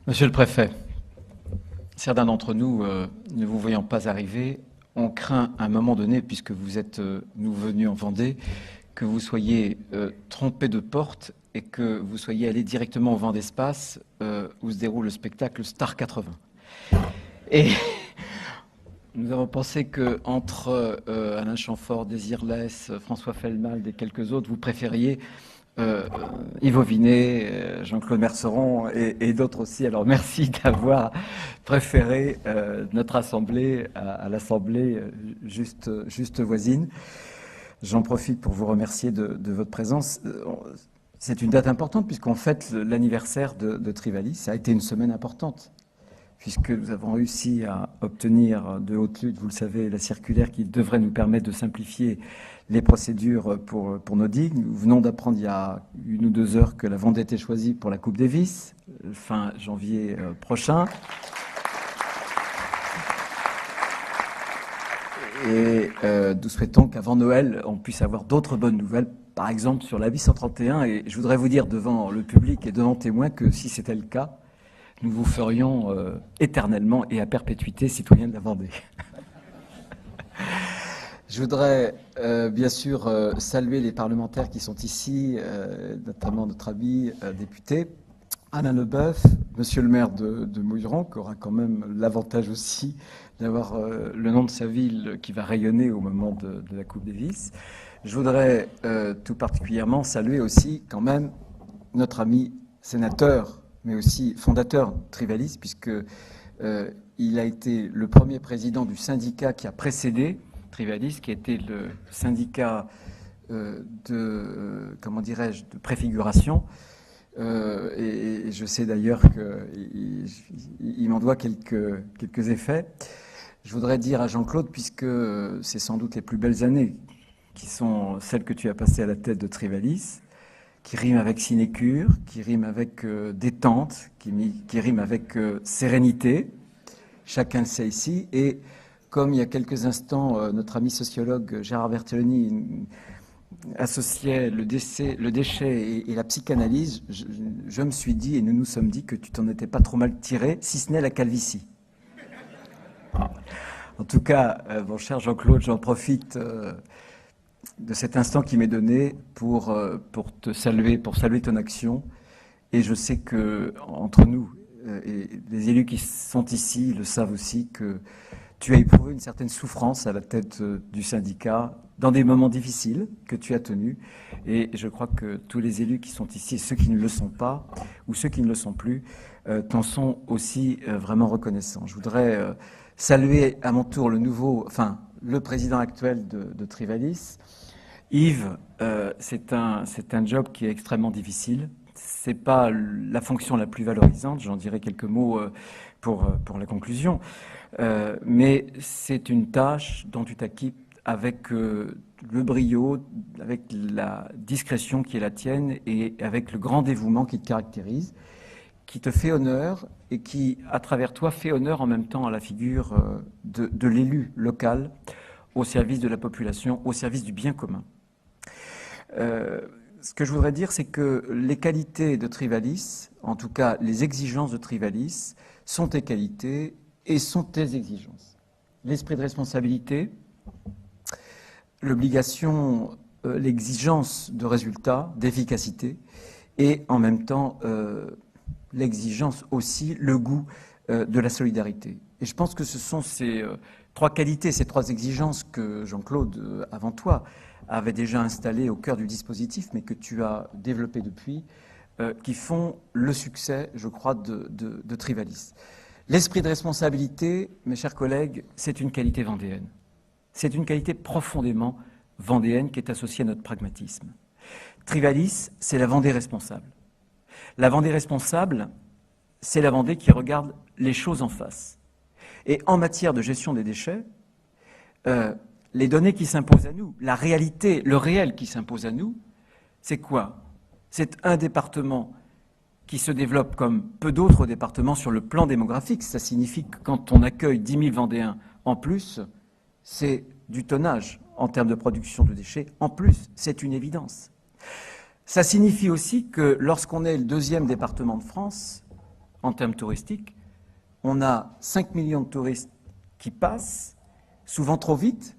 Monsieur le préfet, certains d'entre nous, ne vous voyant pas arriver, on craint à un moment donné, puisque vous êtes nous venus en Vendée, que vous soyez trompé de porte et que vous soyez allé directement au vent d'espace où se déroule le spectacle Star 80. Et nous avons pensé qu'entre Alain Chamfort, Désir Less, François Fellmald et quelques autres, vous préfériez Yves Auvinet, Jean-Claude Merceron et d'autres aussi. Alors merci d'avoir préféré notre assemblée à l'assemblée juste voisine. J'en profite pour vous remercier de votre présence. C'est une date importante puisqu'on fête l'anniversaire de Trivalis. Ça a été une semaine importante puisque nous avons réussi à obtenir de haute lutte, vous le savez, la circulaire qui devrait nous permettre de simplifier les procédures pour nos digues. Nous venons d'apprendre il y a 1 ou 2 heures que la Vendée était choisie pour la Coupe Davis, fin janvier prochain. Et nous souhaitons qu'avant Noël, on puisse avoir d'autres bonnes nouvelles, par exemple sur la bis 131. Et je voudrais vous dire devant le public et devant témoins que si c'était le cas, nous vous ferions éternellement et à perpétuité citoyens de la Vendée. Je voudrais bien sûr saluer les parlementaires qui sont ici, notamment notre ami député Alain Leboeuf, monsieur le maire de Mouilleron, qui aura quand même l'avantage aussi d'avoir le nom de sa ville qui va rayonner au moment de la Coupe Davis. Je voudrais tout particulièrement saluer aussi quand même notre ami sénateur, mais aussi fondateur de Trivalis, puisque il a été le premier président du syndicat qui a précédé Trivalis, qui était le syndicat comment dirais-je, de préfiguration. Et je sais d'ailleurs qu'il m'en doit quelques effets. Je voudrais dire à Jean-Claude, puisque c'est sans doute les plus belles années qui sont celles que tu as passées à la tête de Trivalis, qui riment avec sinécure, qui riment avec détente, qui riment avec sérénité. Chacun le sait ici. Et comme il y a quelques instants, notre ami sociologue Gérard Bertoloni associait le déchet et la psychanalyse, je me suis dit, et nous nous sommes dit, que tu t'en étais pas trop mal tiré, si ce n'est la calvitie. En tout cas, mon cher Jean-Claude, j'en profite de cet instant qui m'est donné pour te saluer, pour saluer ton action. Et je sais que entre nous, et les élus qui sont ici le savent aussi, que tu as éprouvé une certaine souffrance à la tête du syndicat dans des moments difficiles que tu as tenus. Et je crois que tous les élus qui sont ici, ceux qui ne le sont pas ou ceux qui ne le sont plus, t'en sont aussi vraiment reconnaissants. Je voudrais saluer à mon tour le président actuel de Trivalis. Yves, c'est un job qui est extrêmement difficile. C'est pas la fonction la plus valorisante, j'en dirai quelques mots pour la conclusion. Mais c'est une tâche dont tu t'acquittes avec le brio, avec la discrétion qui est la tienne et avec le grand dévouement qui te caractérise, qui te fait honneur et qui, à travers toi, fait honneur en même temps à la figure de l'élu local au service de la population, au service du bien commun. Ce que je voudrais dire, c'est que les qualités de Trivalis, en tout cas les exigences de Trivalis, sont tes qualités et sont tes exigences. L'esprit de responsabilité, l'obligation, l'exigence de résultat, d'efficacité, et en même temps l'exigence aussi, le goût de la solidarité. Et je pense que ce sont ces 3 qualités, ces 3 exigences que Jean-Claude, avant toi, avait déjà installées au cœur du dispositif, mais que tu as développé depuis, qui font le succès, je crois, de Trivalis. L'esprit de responsabilité, mes chers collègues, c'est une qualité vendéenne. C'est une qualité profondément vendéenne qui est associée à notre pragmatisme. Trivalis, c'est la Vendée responsable. La Vendée responsable, c'est la Vendée qui regarde les choses en face. Et en matière de gestion des déchets, les données qui s'imposent à nous, la réalité, le réel qui s'impose à nous, c'est quoi? C'est un département qui se développe comme peu d'autres départements sur le plan démographique. Ça signifie que quand on accueille 10 000 Vendéens en plus, c'est du tonnage en termes de production de déchets. En plus, c'est une évidence. Ça signifie aussi que lorsqu'on est le 2e département de France, en termes touristiques. On a 5 millions de touristes qui passent, souvent trop vite,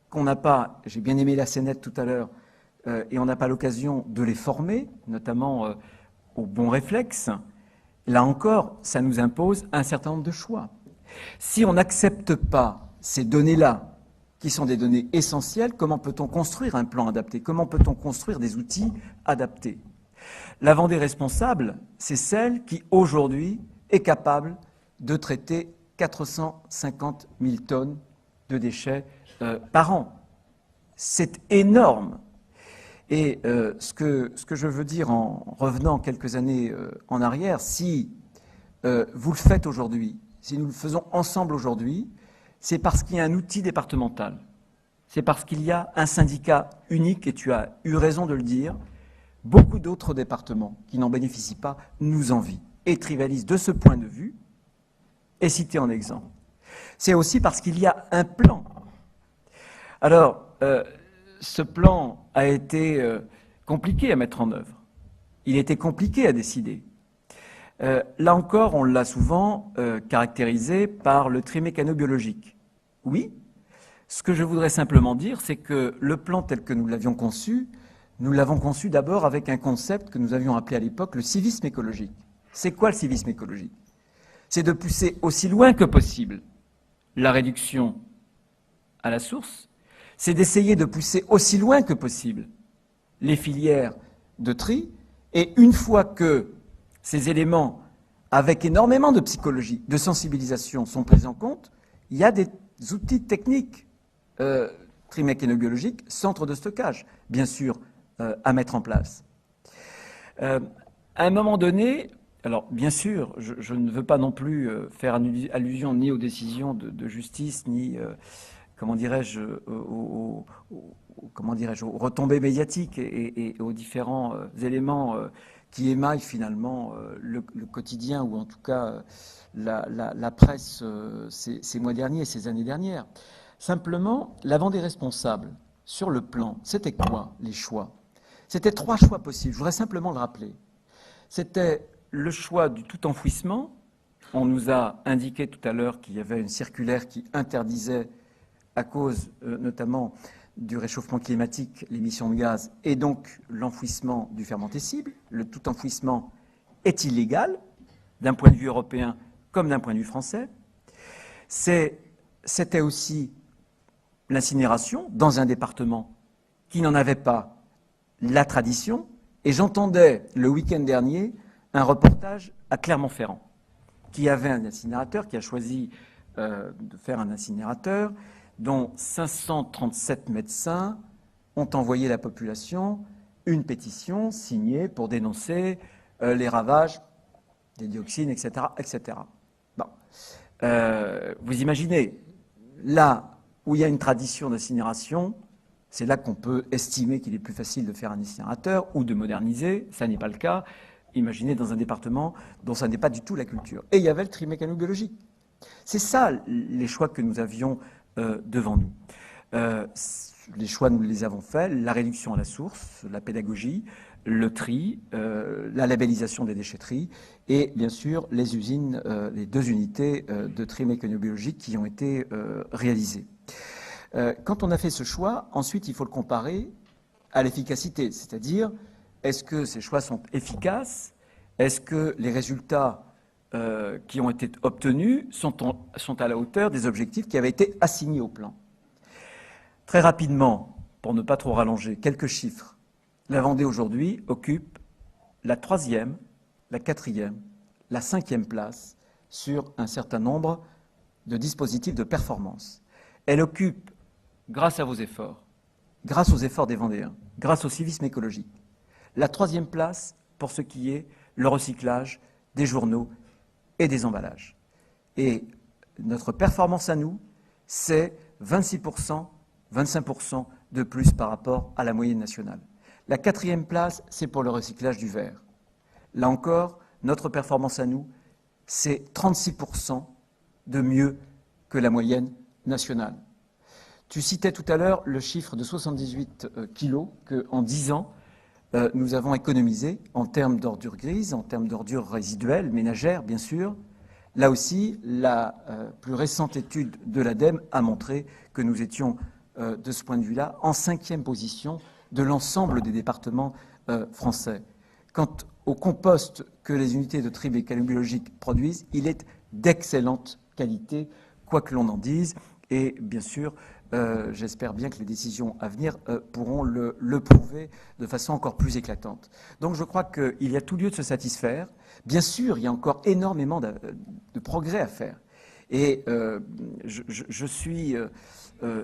qu'on n'a pas, j'ai bien aimé la scénette tout à l'heure, et on n'a pas l'occasion de les former, notamment aux bons réflexes. Là encore, ça nous impose un certain nombre de choix. Si on n'accepte pas ces données-là, qui sont des données essentielles, comment peut-on construire un plan adapté? Comment peut-on construire des outils adaptés? La Vendée responsable, c'est celle qui, aujourd'hui, est capable de traiter 450 000 tonnes de déchets par an. C'est énorme. Et ce que je veux dire en revenant quelques années en arrière, si vous le faites aujourd'hui, si nous le faisons ensemble aujourd'hui, c'est parce qu'il y a un outil départemental. C'est parce qu'il y a un syndicat unique, et tu as eu raison de le dire. Beaucoup d'autres départements qui n'en bénéficient pas nous envient. Et Trivalis, de ce point de vue, est cité en exemple. C'est aussi parce qu'il y a un plan. Alors, ce plan a été compliqué à mettre en œuvre. Il était compliqué à décider. Là encore, on l'a souvent caractérisé par le tri mécano-biologique. Oui, ce que je voudrais simplement dire, c'est que le plan tel que nous l'avions conçu, nous l'avons conçu d'abord avec un concept que nous avions appelé à l'époque le civisme écologique. C'est quoi le civisme écologique? C'est de pousser aussi loin que possible la réduction à la source, c'est d'essayer de pousser aussi loin que possible les filières de tri, et une fois que ces éléments, avec énormément de psychologie, de sensibilisation, sont pris en compte, il y a des outils techniques trimécanobiologiques, centres de stockage, bien sûr, à mettre en place. À un moment donné, alors bien sûr, je ne veux pas non plus faire allusion ni aux décisions de justice, ni, comment dirais-je, aux retombées médiatiques et aux différents éléments qui émaillent finalement le quotidien, ou en tout cas la presse ces mois derniers, ces années dernières. Simplement, la Vendée responsable, sur le plan, c'était quoi les choix? C'était 3 choix possibles, je voudrais simplement le rappeler. C'était le choix du tout enfouissement. On nous a indiqué tout à l'heure qu'il y avait une circulaire qui interdisait, à cause notamment du réchauffement climatique, l'émission de gaz, et donc l'enfouissement du fermentescible. Le tout enfouissement est illégal, d'un point de vue européen comme d'un point de vue français. C'était aussi l'incinération dans un département qui n'en avait pas la tradition. Et j'entendais le week-end dernier un reportage à Clermont-Ferrand, qui avait un incinérateur, qui a choisi de faire un incinérateur, dont 537 médecins ont envoyé à la population une pétition signée pour dénoncer les ravages des dioxines, etc. etc. Bon. Vous imaginez, là où il y a une tradition d'incinération, c'est là qu'on peut estimer qu'il est plus facile de faire un incinérateur ou de moderniser. Ça n'est pas le cas. Imaginez dans un département dont ça n'est pas du tout la culture. Et il y avait le tri mécano-biologique. C'est ça les choix que nous avions devant nous. Les choix, nous les avons faits. La réduction à la source, la pédagogie, le tri, la labellisation des déchetteries et bien sûr les usines, les 2 unités de tri mécano-biologique qui ont été réalisées. Quand on a fait ce choix, ensuite il faut le comparer à l'efficacité, c'est-à-dire est-ce que ces choix sont efficaces? Est-ce que les résultats qui ont été obtenus sont à la hauteur des objectifs qui avaient été assignés au plan? Très rapidement, pour ne pas trop rallonger, quelques chiffres. La Vendée aujourd'hui occupe la 3e, la 4e, la 5e place sur un certain nombre de dispositifs de performance. Elle occupe, grâce à vos efforts, grâce aux efforts des Vendéens, grâce au civisme écologique, la 3e place pour ce qui est le recyclage des journaux et des emballages. Et notre performance à nous, c'est 26%, 25% de plus par rapport à la moyenne nationale. La 4e place, c'est pour le recyclage du verre. Là encore, notre performance à nous, c'est 36% de mieux que la moyenne nationale. Tu citais tout à l'heure le chiffre de 78 kilos qu'en 10 ans, nous avons économisé en termes d'ordures grises, en termes d'ordures résiduelles, ménagères, bien sûr. Là aussi, la plus récente étude de l'ADEME a montré que nous étions, de ce point de vue-là, en 5e position de l'ensemble des départements français. Quant au compost que les unités de tri mécano-biologique produisent, il est d'excellente qualité, quoi que l'on en dise. Et bien sûr, j'espère bien que les décisions à venir pourront le prouver de façon encore plus éclatante. Donc je crois qu'il y a tout lieu de se satisfaire. Bien sûr, il y a encore énormément de progrès à faire. Et je suis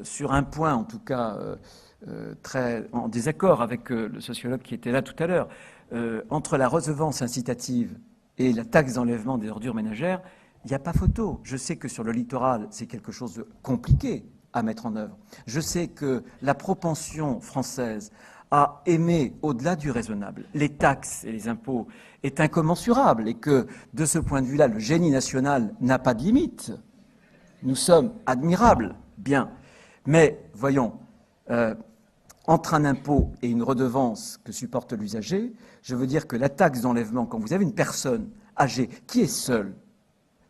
sur un point, en tout cas, très en désaccord avec le sociologue qui était là tout à l'heure. Entre la redevance incitative et la taxe d'enlèvement des ordures ménagères, il n'y a pas photo. Je sais que sur le littoral, c'est quelque chose de compliqué à mettre en œuvre. Je sais que la propension française à aimer au-delà du raisonnable les taxes et les impôts est incommensurable et que, de ce point de vue-là, le génie national n'a pas de limite. Nous sommes admirables, bien. Mais, voyons, entre un impôt et une redevance que supporte l'usager, je veux dire que la taxe d'enlèvement, quand vous avez une personne âgée qui est seule,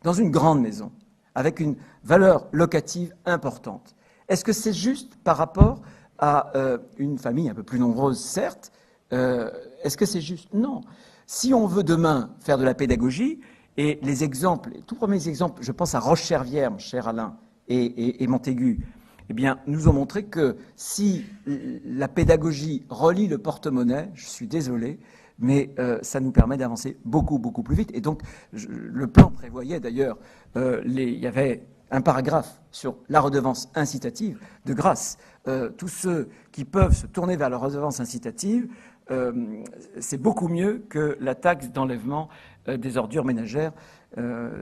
dans une grande maison, avec une valeur locative importante, est-ce que c'est juste par rapport à une famille un peu plus nombreuse, certes? Est-ce que c'est juste? Non. Si on veut demain faire de la pédagogie, et les exemples, les tout premiers exemples, je pense à Roche-Servière, mon cher Alain, et Montaigu, eh bien, nous ont montré que si la pédagogie relie le porte-monnaie, je suis désolé, mais ça nous permet d'avancer beaucoup, beaucoup plus vite. Et donc, le plan prévoyait d'ailleurs, il y avait un paragraphe sur la redevance incitative. De grâce, tous ceux qui peuvent se tourner vers la redevance incitative, c'est beaucoup mieux que la taxe d'enlèvement des ordures ménagères.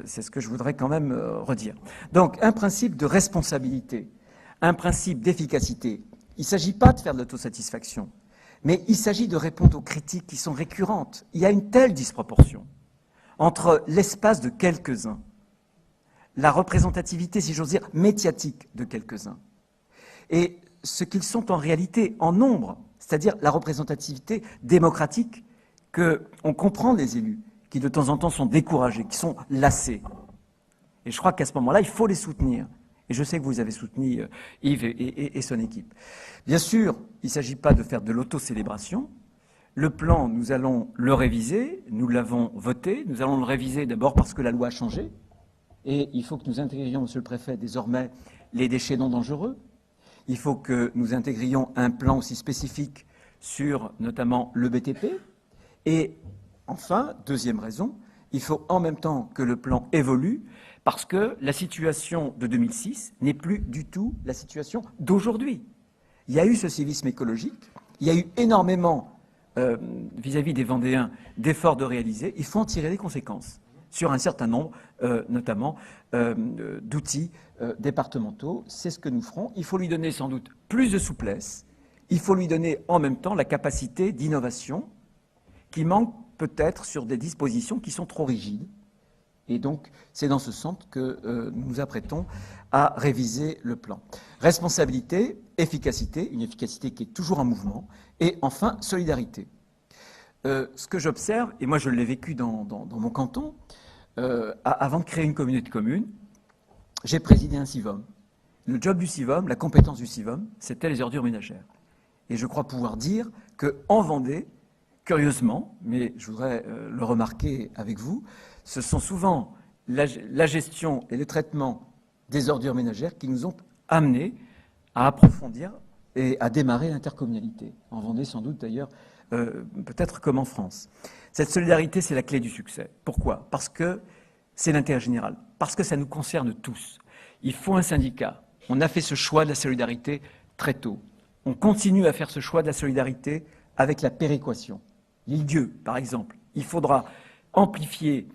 C'est ce que je voudrais quand même redire. Donc, un principe de responsabilité, un principe d'efficacité. Il ne s'agit pas de faire de l'autosatisfaction, mais il s'agit de répondre aux critiques qui sont récurrentes. Il y a une telle disproportion entre l'espace de quelques-uns, la représentativité, si j'ose dire, médiatique de quelques-uns, et ce qu'ils sont en réalité en nombre, c'est-à-dire la représentativité démocratique qu'on comprend des élus, qui de temps en temps sont découragés, qui sont lassés. Et je crois qu'à ce moment-là, il faut les soutenir. Et je sais que vous avez soutenu Yves et son équipe. Bien sûr, il ne s'agit pas de faire de l'autocélébration. Le plan, nous allons le réviser, nous l'avons voté, nous allons le réviser d'abord parce que la loi a changé, et il faut que nous intégrions, Monsieur le Préfet, désormais les déchets non dangereux. Il faut que nous intégrions un plan aussi spécifique sur notamment le BTP. Et enfin, deuxième raison, il faut en même temps que le plan évolue, parce que la situation de 2006 n'est plus du tout la situation d'aujourd'hui. Il y a eu ce civisme écologique, il y a eu énormément, vis-à-vis des Vendéens, d'efforts de réaliser. Il faut en tirer les conséquences sur un certain nombre, notamment, d'outils départementaux. C'est ce que nous ferons. Il faut lui donner sans doute plus de souplesse. Il faut lui donner en même temps la capacité d'innovation qui manque peut-être sur des dispositions qui sont trop rigides. Et donc, c'est dans ce sens que nous nous apprêtons à réviser le plan. Responsabilité, efficacité, une efficacité qui est toujours en mouvement, et enfin, solidarité. Ce que j'observe, et moi je l'ai vécu dans mon canton, avant de créer une communauté commune, j'ai présidé un CIVOM. Le job du CIVOM, la compétence du CIVOM, c'était les ordures ménagères. Et je crois pouvoir dire qu'en Vendée, curieusement, mais je voudrais le remarquer avec vous, ce sont souvent la gestion et le traitement des ordures ménagères qui nous ont amenés à approfondir et à démarrer l'intercommunalité. En Vendée, sans doute d'ailleurs, peut-être comme en France. Cette solidarité, c'est la clé du succès. Pourquoi? Parce que c'est l'intérêt général, parce que ça nous concerne tous. Il faut un syndicat. On a fait ce choix de la solidarité très tôt. On continue à faire ce choix de la solidarité avec la péréquation. L'île-Dieu, par exemple. Il faudra amplifier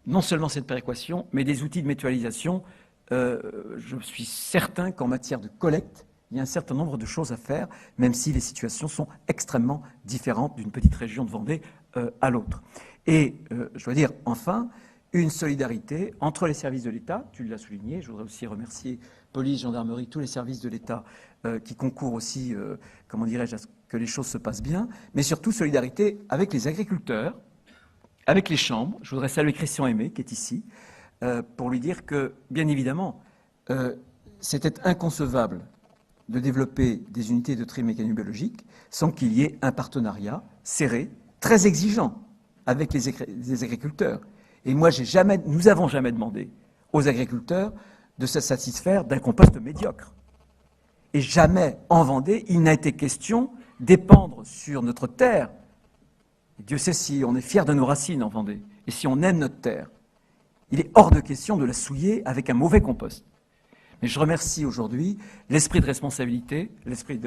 non seulement cette péréquation, mais des outils de mutualisation. Je suis certain qu'en matière de collecte, il y a un certain nombre de choses à faire, même si les situations sont extrêmement différentes d'une petite région de Vendée à l'autre. Et je dois dire, enfin, une solidarité entre les services de l'État, tu l'as souligné, je voudrais aussi remercier police, gendarmerie, tous les services de l'État qui concourent aussi, comment dirais-je, que les choses se passent bien, mais surtout solidarité avec les agriculteurs, avec les chambres. Je voudrais saluer Christian Aimé, qui est ici, pour lui dire que, bien évidemment, c'était inconcevable de développer des unités de tri mécano-biologique sans qu'il y ait un partenariat serré, très exigeant, avec les agriculteurs. Et moi, nous n'avons jamais demandé aux agriculteurs de se satisfaire d'un compost médiocre. Et jamais, en Vendée, il n'a été question d'épandre sur notre terre. Et Dieu sait si on est fier de nos racines en Vendée, et si on aime notre terre. Il est hors de question de la souiller avec un mauvais compost. Mais je remercie aujourd'hui l'esprit de responsabilité, l'esprit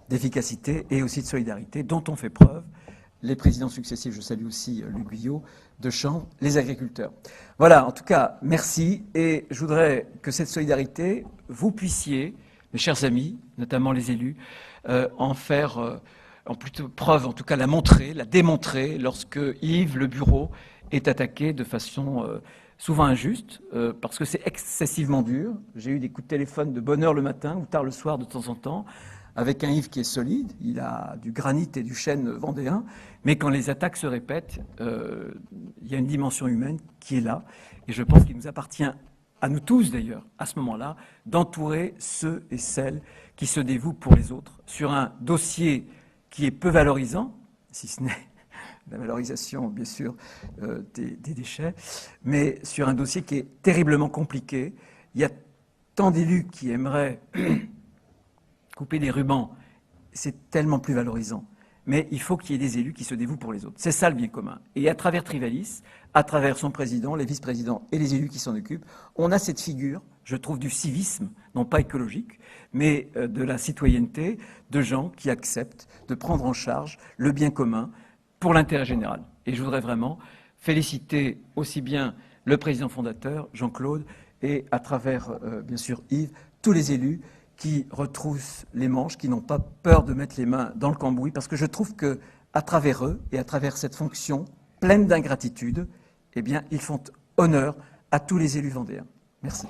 d'efficacité et aussi de solidarité dont ont fait preuve les présidents successifs, je salue aussi Luc Guyot, de Chambre, les agriculteurs. Voilà, en tout cas, merci. Et je voudrais que cette solidarité, vous puissiez, mes chers amis, notamment les élus, en faire en plutôt preuve, en tout cas la montrer, la démontrer, lorsque Yves, le bureau, est attaqué de façon souvent injuste, parce que c'est excessivement dur. J'ai eu des coups de téléphone de bonne heure le matin ou tard le soir de temps en temps, avec un Yves qui est solide, il a du granit et du chêne vendéen, mais quand les attaques se répètent, il y a une dimension humaine qui est là, et je pense qu'il nous appartient, à nous tous d'ailleurs, à ce moment-là, d'entourer ceux et celles qui se dévouent pour les autres, sur un dossier qui est peu valorisant, si ce n'est la valorisation, bien sûr, des déchets, mais sur un dossier qui est terriblement compliqué. Il y a tant d'élus qui aimeraient couper des rubans, c'est tellement plus valorisant. Mais il faut qu'il y ait des élus qui se dévouent pour les autres. C'est ça le bien commun. Et à travers Trivalis, à travers son président, les vice-présidents et les élus qui s'en occupent, on a cette figure, je trouve, du civisme, non pas écologique, mais de la citoyenneté, de gens qui acceptent de prendre en charge le bien commun pour l'intérêt général. Et je voudrais vraiment féliciter aussi bien le président fondateur, Jean-Claude, et à travers, bien sûr, Yves, tous les élus qui retroussent les manches, qui n'ont pas peur de mettre les mains dans le cambouis, parce que je trouve que, à travers eux et à travers cette fonction pleine d'ingratitude, eh bien, ils font honneur à tous les élus vendéens. Merci.